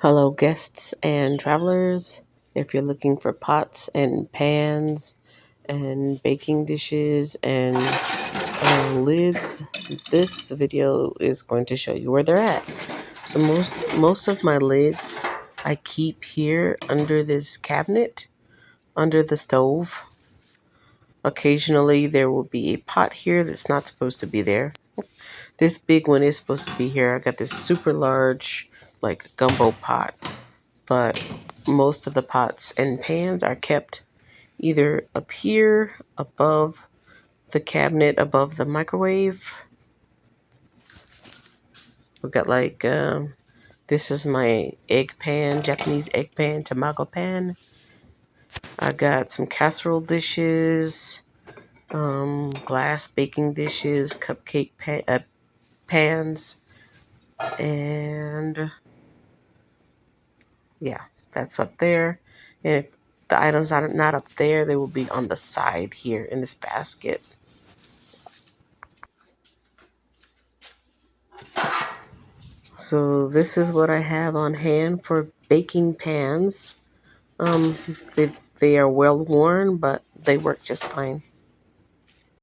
Hello, guests and travelers. If you're looking for pots and pans and baking dishes and lids, this video is going to show you where they're at. So most of my lids I keep here under this cabinet, under the stove. Occasionally there will be a pot here that's not supposed to be there. This big one is supposed to be here. I got this super large, like gumbo pot. But most of the pots and pans are kept either up here, above the cabinet, above the microwave. We've got this is my egg pan, Japanese egg pan, tamago pan. I got some casserole dishes, glass baking dishes, cupcake pans, and yeah, that's up there. And if the items are not up there, they will be on the side here in this basket. So this is what I have on hand for baking pans. They are well worn, but they work just fine.